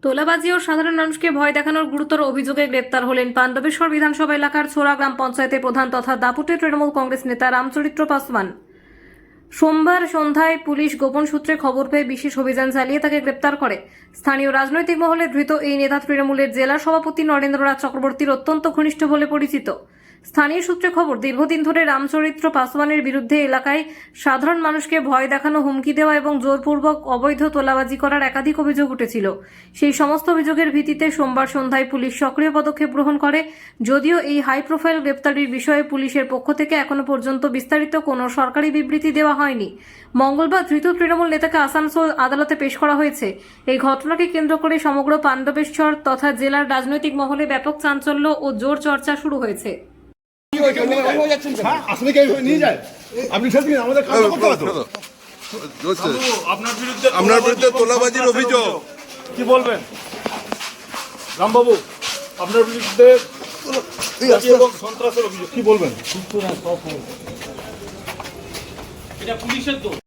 তোলাবাজি ও সাধারণ মানুষকে ভয় দেখানোর গুরুতর অভিযোগে গ্রেপ্তার হলেন পাণ্ডবেশ্বর বিধানসভা এলাকার ছোড়া গ্রাম পঞ্চায়েতের প্রধান তথা দাপুটে তৃণমূল কংগ্রেস নেতা রামচরিত্র পাসওয়ান। সোমবার সন্ধ্যায় পুলিশ গোপন সূত্রে খবর পেয়ে বিশেষ অভিযান চালিয়ে তাকে গ্রেপ্তার করে। স্থানীয় রাজনৈতিক মহলে ধৃত এই নেতা তৃণমূলের জেলা সভাপতি নরেন্দ্রনাথ চক্রবর্তীর অত্যন্ত ঘনিষ্ঠ বলে পরিচিত। স্থানীয় সূত্রে খবর, দীর্ঘদিন ধরে রামচরিত্র পাসওয়ানের বিরুদ্ধে এলাকায় সাধারণ মানুষকে ভয় দেখানো, হুমকি দেওয়া এবং জোরপূর্বক অবৈধ তোলাবাজি করার একাধিক অভিযোগ উঠেছিল। সেই সমস্ত অভিযোগের ভিত্তিতে সোমবার সন্ধ্যায় পুলিশ সক্রিয় পদক্ষেপ গ্রহণ করে। যদিও এই হাই প্রোফাইল গ্রেপ্তারির বিষয়ে পুলিশের পক্ষ থেকে এখনো পর্যন্ত বিস্তারিত কোনো সরকারি বিবৃতি দেওয়া হয়নি। মঙ্গলবার ধৃত তৃণমূল নেতাকে আসানসোল আদালতে পেশ করা হয়েছে। এই ঘটনাকে কেন্দ্র করে সমগ্র পাণ্ডবেশ্বর তথা জেলার রাজনৈতিক মহলে ব্যাপক চাঞ্চল্য ও জোর চর্চা শুরু হয়েছে। আপনার বিরুদ্ধে তোলাবাজির অভিযোগ কি বলবেন রামবাবু? আপনার বিরুদ্ধে সন্ত্রাসের অভিযোগ কি বলবেন? এটা পুলিশের দোষ।